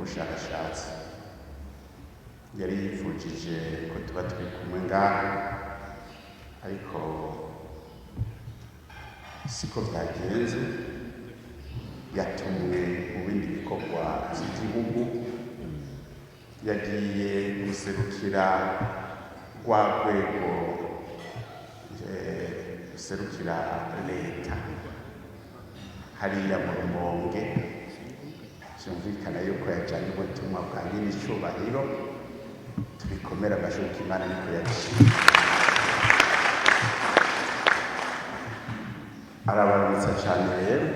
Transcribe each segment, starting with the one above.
n'ubushakashatsi yari yifujije ko tuba turi kumwe ngaha ariko siko vyagenze. Yatumwe mu bindi bikorwa vy'igihugu, yagiye guserukira rwa rwego guserukira leta hariya mu Rumonge. Vyumvikana yuko yajanye ubutumwa bwa nyir'icubahiro, tubikomera amashuka Imana niko yaciye. Arabaramutsa cane rero,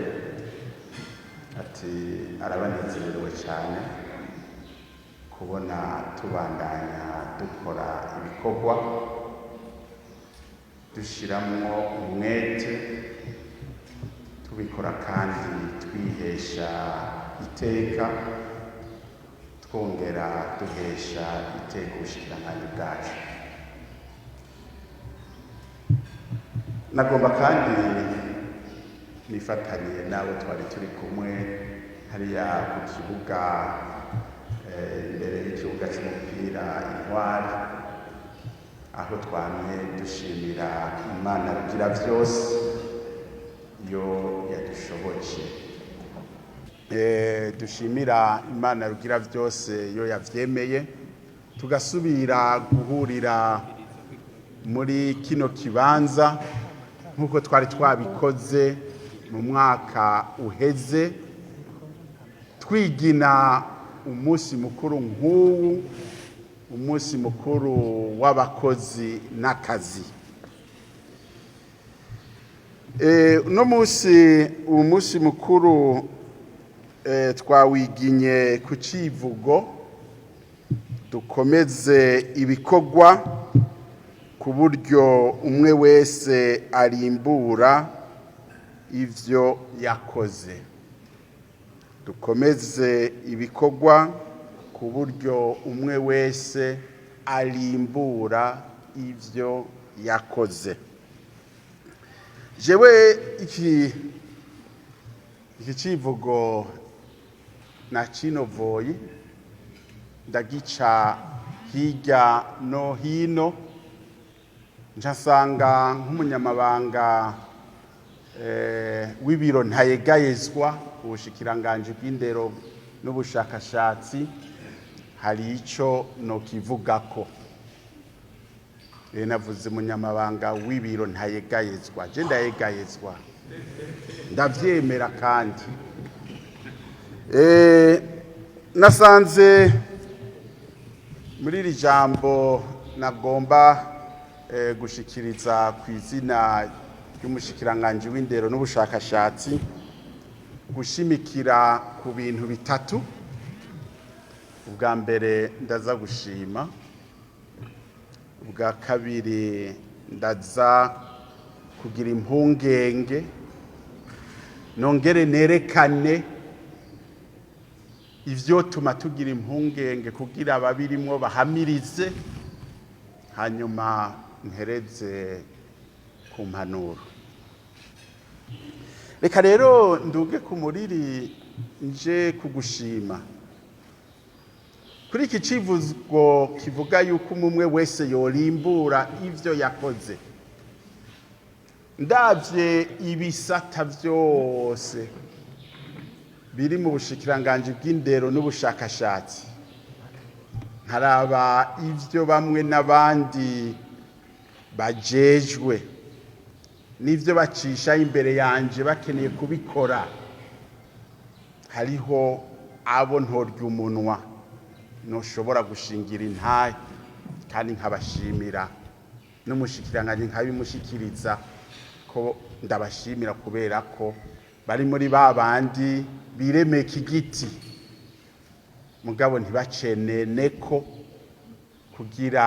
ati arabanezerewe cane kubona tubandanya dukora ibikorwa dushiramwo umwete, tubikora kandi twihesha iteka, twongera duhesha iteka ubushikiranganji bwacu. Nagomba kandi nifatanye nabo twari turi kumwe hariya ku kibuga imbere y'ikibuga c'umupira Intwari, aho twamye dushimira Imana rugira vyose yo yadushoboje. Dushimira Imana rugira vyose yo yavyemeye tugasubira guhurira muri kino kibanza nk'uko twari twabikoze mu mwaka uheze, twigina umunsi mukuru nk'uwu, umunsi mukuru w'abakozi n'akazi. Uno munsi mukuru twawiginye ku civugo dukomeze ibikorwa ku buryo umwe wese arimbura ivyo yakoze. Dukomeze ibikorwa ku buryo umwe wese arimbura ivyo yakoze. Jewe iki civugo nacinovoye ndagica hirya no hino, ncasanga nk'umunyamabanga w'ibiro ntayegayezwa ubushikiranganji bw'indero n'ubushakashatsi hari ico nokivugako. Navuze umunyamabanga w'ibiro ntayegayezwa, je ndayegayezwa, ndavyemera kandi nasanze muri iri jambo nagomba gushikiriza ku izina ry'umushikiranganji w'indero n'ubushakashatsi gushimikira ku bintu bitatu. Ubwa mbere ndaza gushima, ubwa kabiri ndaza kugira impungenge, nongere nerekane ivyo tuma tugira impungenge kugira ababirimwo bahamirize, hanyuma mpereze ku mpanuro. Reka rero nduge ku muriri nje kugushima kuri iki civugo kivuga yuko umwe wese yorimbura ivyo yakoze. Ndavye ibisata vyose biri mu bushikiranganji bw'indero n'ubushakashatsi, nkaraba ivyo bamwe n'abandi bajejwe n'ivyo bacisha imbere yanje bakeneye kubikora, hariho abo ntorya umunwa noshobora gushingira intahe kandi nkabashimira, n'umushikiranganji nkabimushikiriza ko ndabashimira kubera ko bari muri babandi biremeka igiti mugabo ntibaceneneko kugira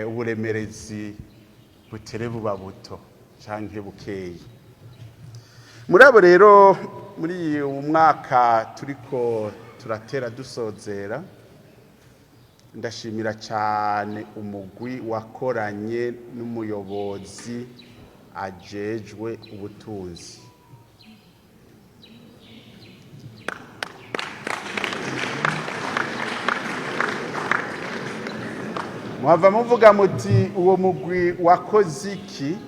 uburemerezi butere buba buto canke bukeyi. Muri abo rero muri uyu mwaka turiko turatera dusozera, ndashimira cyane umugwi wakoranye n'umuyobozi ajejwe ubutunzi. muhava muvuga muti uwo mugwi wakoze iki?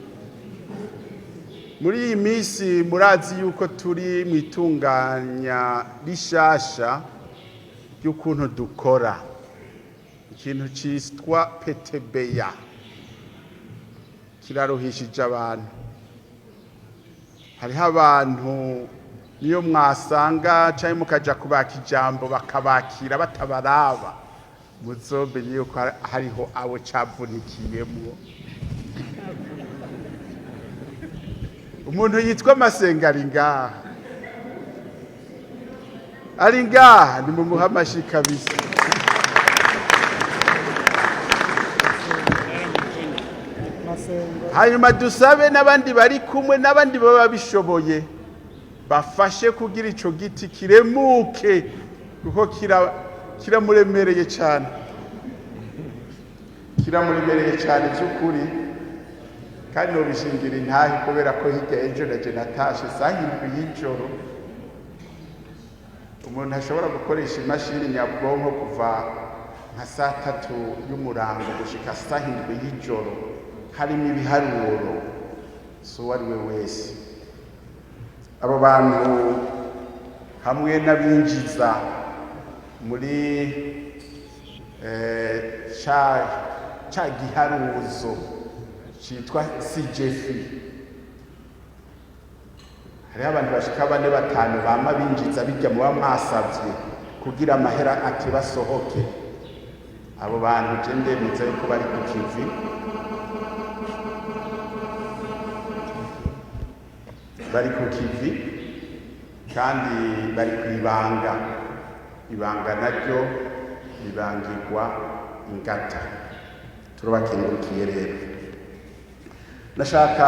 Muri iyi minsi murazi yuko turi mu itunganya rishasha ry'ukuntu dukora ikintu cyitwa PTBA, kiraruhishije abantu. Hariho abantu niyo mwasanga cyangwa mukaja kubaka ijambo bakabakira batabaraba, muzomenye yuko hariho abo cavunikiyemo. Umuntu yitwa Masenga ari ngaha ni mu muhamashi kabisa. Hanyuma dusabe n'abandi bari kumwe n'abandi baba bishoboye bafashe kugira ico giti kiremuke, kuko kiramuremereye cyane, kiramuremereye cyane by'ukuri. Kandi nobishingira intahi kubera ko hirya ejo naje natashe saa 7 y'ijoro. Umuntu ashobora gukoresha imashini nyabwonko kuva nka saa 3 y'umurango gushika saa 7 y'ijoro, harimo ibiharuro so wari we wese. Abo bantu hamwe n'abinjiza muri ca giharuzo cyitwa CJF, hariho abantu bashika 4-5 bama binjiza bijya muba mwasavye kugira amahera atibasohoke. Abo bantu je ndemeza yuko bari ku kivi, kandi bari kwibanga. Ibanga naryo ribangirwa ingata. Turabakengurukiye rero. Nashaka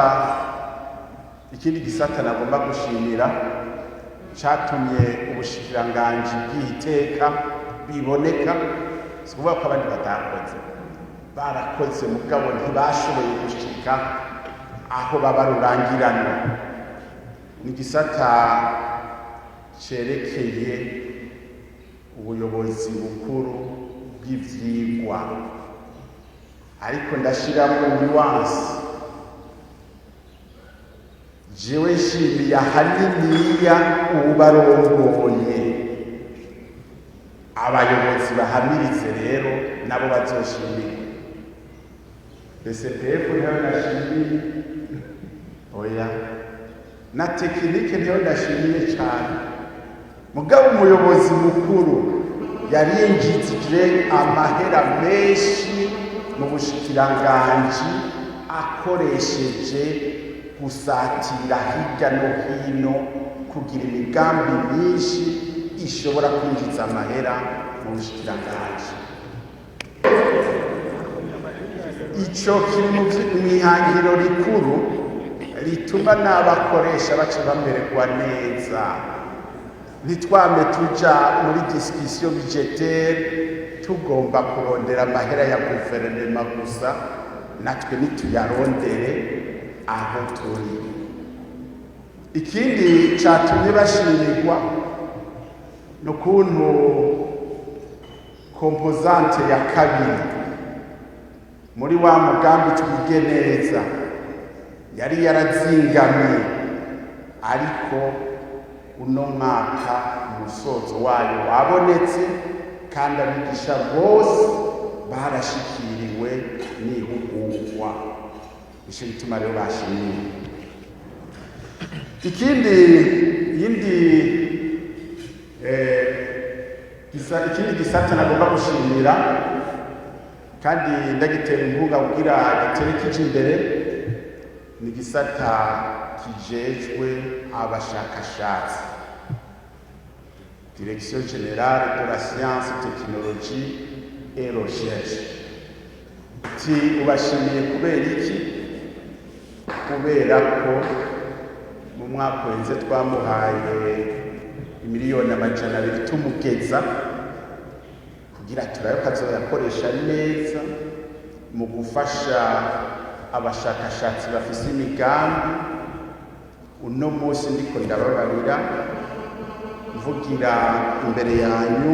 ikindi gisata nagomba gushimira catumye ubushikiranganji bw'iteka biboneka, sikuvuga ko abandi barakoze mugabo ntibashoboye gushika aho baba rurangirana. Ni gisata cerekeye ubuyobozi bukuru bw'ivyigwa, ariko ndashiramo nuance. Jewe nshimiye ahaniniya ubarongoye, abayobozi bahamirize rero nabo bazoshimira. BCPF niyo nashimiye, oya na tekinike niyo nashimiye cyane, mugabo umuyobozi mukuru yarinjitije amahera menshi mu bushikiranganji akoresheje gusatira hirya no hino kugira imigambi myinshi ishobora kwinjiza amahera mu bushikiranganji. Ico kiri mwihangiro rikuru rituma n'abakoresha baca bamererwa neza. Ntitwame tuja muri discussion budgetaire tugomba kurondera amahera ya guverinoma gusa, natwe nituyarondere aho turi. Ikindi catumye bashimirwa n'ukuntu komposante ya kabiri muri wa mugambi twige neza yari yarazingamye, ariko uno mwaka umusozo wayo wabonetse kandi abigisha bose barashikiriwe n'ihugurwa. Ico gituma rero bashimiye. Ikindi gisata nagomba gushimira kandi ndagitera inkunga kugira gitere kije imbere, ni gisata kijejwe abashakashatsi, Direction Générale de la Science, Technologie et Recherche. Ubashimiye kubera iki? Kubera ko mu mwaka wenze twamuhaye miliyoni 200 tumugeza kugira turayo kazoyakoresha neza mu gufasha abashakashatsi bafise imigambi. Uno munsi ndiko ndababarira mvugira imbere yanyu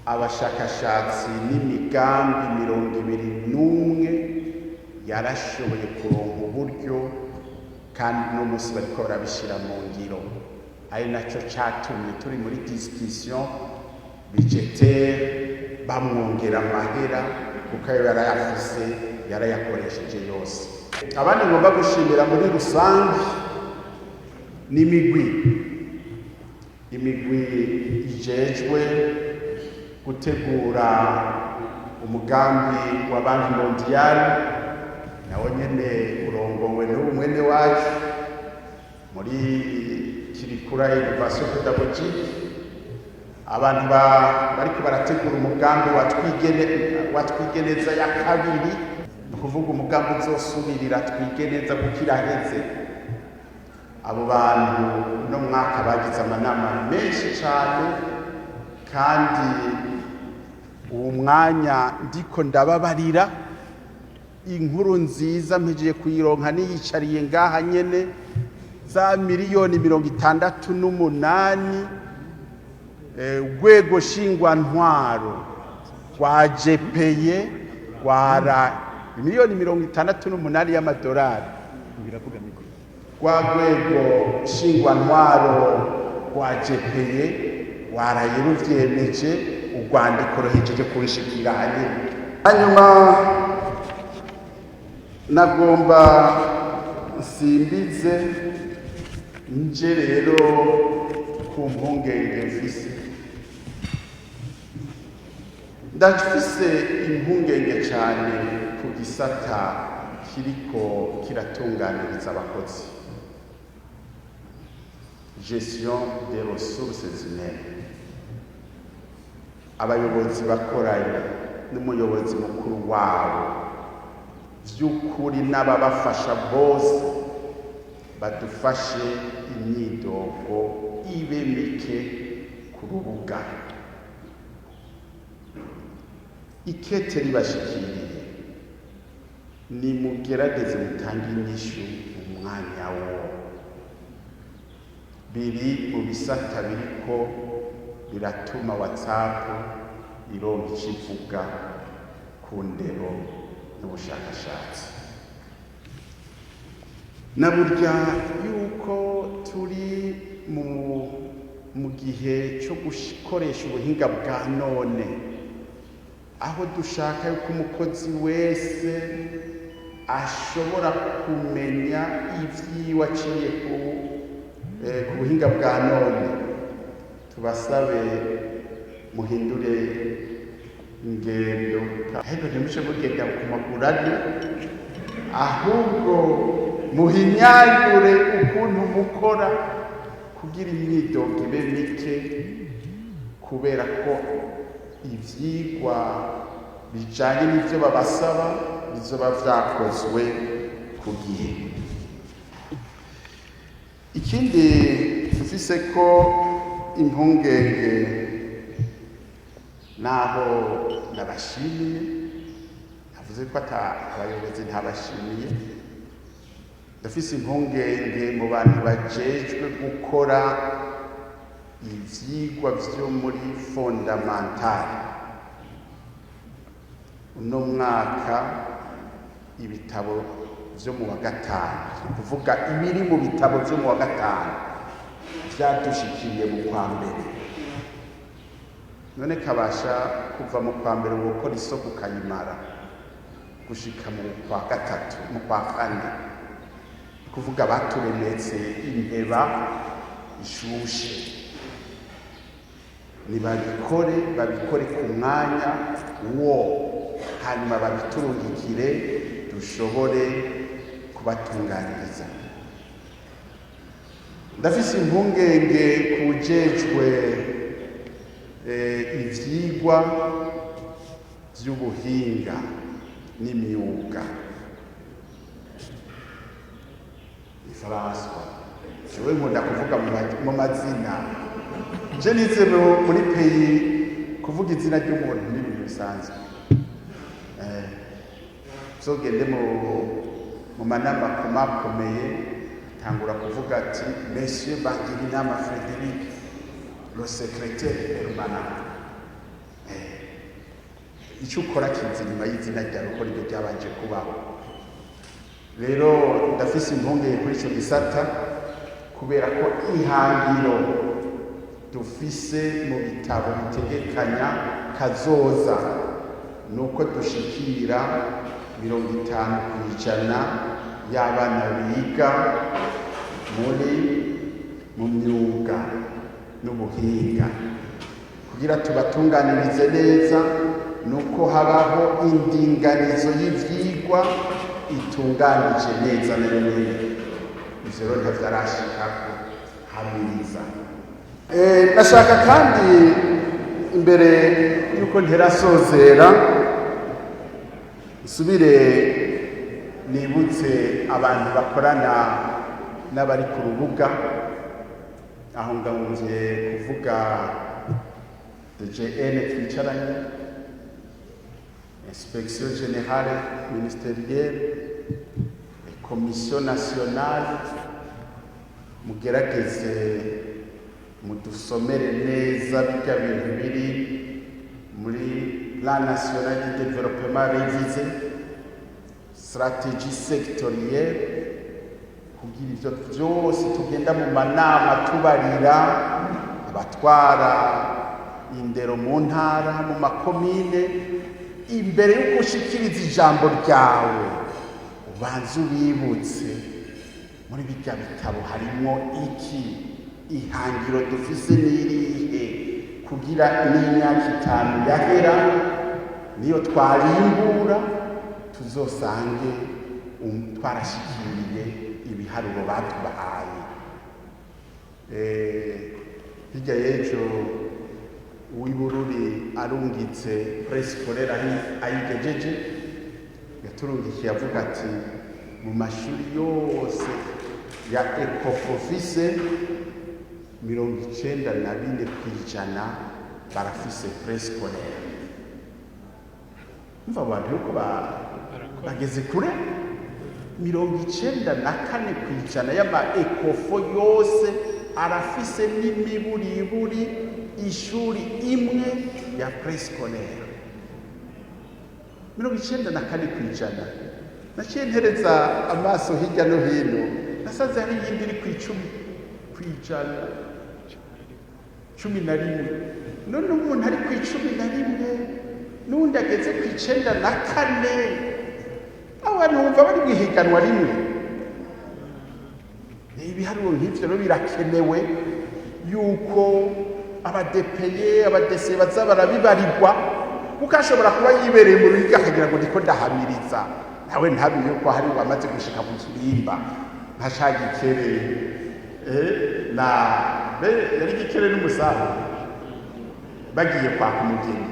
abashakashatsi n'imigambi 21 yarashoboye kuronka uburyo kandi no musi bariko barabishira mu ngiro, ari naco catumye turi muri discussion budgetaire bamwongera amahera kuko ayo yarayafise yarayakoresheje yose. Abandi ngomba gushimira muri rusange n'imigwi ijejwe gutegura umugambi wa Banki Mondiale, nawo nyene urongowe n'umwene wacu muri Kirikura Innovation Pedagogique. Abantu bariko barategura umugambi wa Twigeneza ya kabiri, kuvuga umugambi uzosubirira Twigeneza gukiraheze. Abo bantu no mwaka bagize amanama menshi cyane, kandi uwo mwanya ndiko ndababarira inkuru nziza mpejeje kuyironka niyicariye ngaha nyene za miliyoni 68 urwego shingwantwaro rwajepeye rwara miliyoni 68 y'amadolari. Rwa rwego shingwantwaro rwajepeye waraye ruvyemeje, urwandiko ruhejeje kunshikira hanyuma. Hanyuma nagomba nsimbize nje rero ku mpungenge mfise. Ndafise impungenge cyane ku gisata kiriko kiratunganiriza abakozi, gestion des ressources humaines. Abayobozi bakoranye n'umuyobozi mukuru wabo vy'ukuri n'ababafasha bose badufashe imyidogo ibe mike ku rubuga. Ikete ribashikiriye nimugerageze mutange inyishu mu mwanya wo. Biri mu bisata biriko biratuma WhatsApp ironka ikivuga ku ndero n'ubushakashatsi. Na burya yuko turi mu gihe cyo gukoresha ubuhinga bwa none, aho dushaka yuko umukozi wese ashobora kumenya ivyiwe aciye ku buhinga bwa none. Tubasabe muhindure ingendo, ahubwo ntimushe mugenda ku magurane, ahubwo muhinyanyure ukuntu mukora kugira imyidogo ibe mike, kubera ko ivyigwa bijanye n'ivyo babasaba bizoba vyakozwe ku gihe. Ikindi dufise ko impungenge, naho nabashimiye, navuze ko abayobozi ntabashimiye, ndafise impungenge mu bantu bajejwe gukora ivyigwa vyo muri fondamentale. Uno mwaka ibitabo vyo mu wa gatanu, kuvuga ibiri mu bitabo vyo mu wa gatanu vyadushikiriye mu kwa mbere. None kabasha kuva mu kwa mbere gukora isoko ukayimara gushika mu kwa gatatu, mu kwa kane, kuvuga baturemetse inteba ishushe. Babikore ku mwanya wo, hanyuma babiturungikire dushobore kubatunganiriza. Ndafise impungenge kujejwe ivyigwa vy'ubuhinga n'imyuga. Ifaransa jewe nkunda kuvuga mu mazina. Je nize muri peyi kuvuga izina ry'umuntu n'ibintu bisanzwe. Zogende mu manama akomeye, tangura kuvuga ati Monsieur Bangirinama Frédéric, le secrétaire permanent. icyo ukora kiza inyuma y'izina ryawe uko nibyo byabanje kubaho. Rero ndafise impungenge kuri icyo gisata kubera ko ihangiro dufise mu bitabo bitegekanya kazoza nuko dushikira 50% y'abana biga mu myuga n'ubuhinga. Kugira tubatunganirize neza nuko habaho indinganizo y'ivyigwa itunganije neza nayo nyene. Ivyo rero ntavyarashika hamiriza. Nashaka kandi imbere yuko nterasozera nsubire nibutse abantu bakorana n'abari ku rubuga, aho ngahungiye kuvuga DGN twicaranye, Inspection Générale Ministérielle, Commission Nationale, mugerageze mudusomere neza bijya bintu biri muri Plan National de Développement révisé, stratégie sectorielle, kugira ivyo byose tugenda mu manama tubarira abatwara indero mu ntara mu makomine, imbere yo gushikiriza ijambo ryawe ubanza ubibutse muri bijya bitabo harimo iki, ihangiro dufise n'irihe, kugira n'imyaka 5 yahera niyo twarimbura tuzosange twarashikiriye ibiharuro batubahaye. Hirya y'ejo uw'ibururi arungitse prescolaire ayigejeje yaturungikiye avuga ati mu mashuri yose ya Ecofofise 94% barafise prescolaire. Mva abantu yuko bageze kure. 94% y'ama Ecofo yose arafise n'imiburiburi ishuri imwe ya prescolaire. 94%. Naciye ntereza amaso hirya no hino, nasanze hari iyindi iri ku 10%, 11. None umuntu ari ku 11 n'undi ageze ku 94, abantu bumva bari guhiganwa rimwe. Ibiharuro nk'ivyo rero birakenewe yuko abadepeye abadese baza barabibarirwa, kuko ashobora kuba yibereye mu ruhiga akagira ngo ndiko ndahamiriza, nawe ntabiye ko hari wamaze gushika mu kirimba nka Shagikere na yari Gikere n'umusaho bagiye kwa kumugeni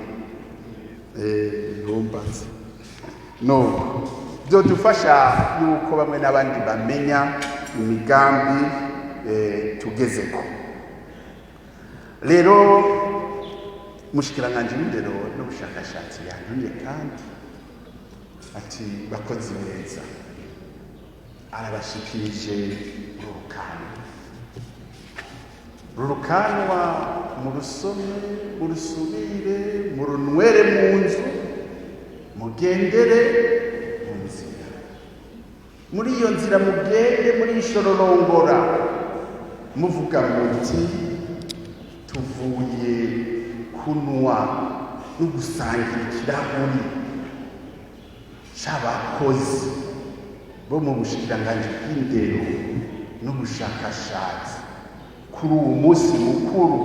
ntumbaze. No, byodufasha yuko bamwe n'abandi bamenya imigambi tugezeko. Rero mushikiranganje w'indero n'ubushakashatsi yantumye kandi ati bakozi beza, arabashikirije rurukanwa mu rusome, mu rusubire, mu runwere mu nzu, mugendere mu nzira. Muri iyo nzira mugende muri ishororongora muvuga muti tuvuye kunwa no gusangira ikirahuri c'abakozi bo mu bushikiranganje bw'indero n'ubushakashatsi kuri uwo munsi mukuru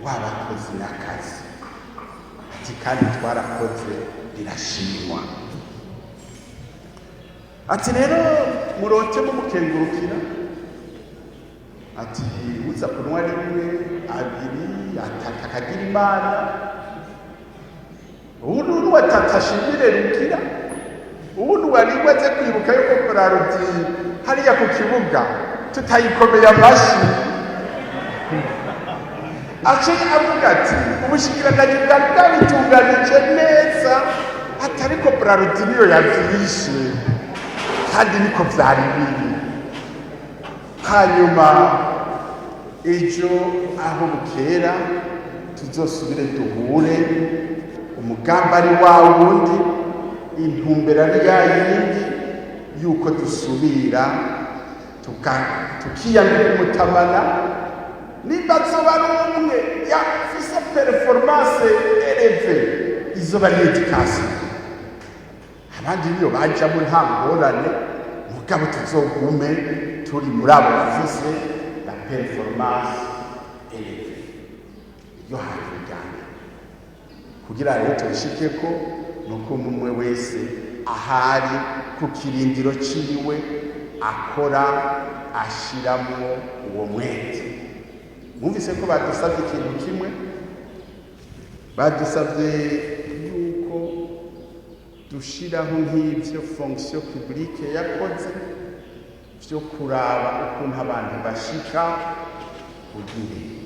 w'abakozi n'akazi. Ati kandi twarakoze birashimwa. Ati rero murote mu mukengurukira, ati uza kunwa rimwe, 2, 3 akagira Imana, ubundi watatashimire rukira, ubundi wariwaze kwibuka yuko Brarudi hariya ku kibuga tutayikomeye amashi. Ace avuga ati ubushikiranganje bwabitunganije neza, atariko Brarudi niyo yavyishe kandi niko vyari biri. Hanyuma ejo aho bukera tuzosubire duhure umugambi ari wa wundi, intumbero ari ya yindi yuko dusubira tukiyambika umutamana, nimba zoba ari umwe yafise performance eleve, izoba ari education. Abandi niyo bajamo nta ngorane, mugabo tuzogume turi muri abo bafise la performance eleve. Iyo hantu ryane kugira rero tubishikeko, nuko umwe wese ahari ku kirindiro ciwe akora ashiramo uwo mwete. Mwumvise ko badusabye ikintu kimwe, badusabye yuko dushiraho nk'ivyo fonction publique yakoze vyo kuraba ukuntu abantu bashika ku gihe.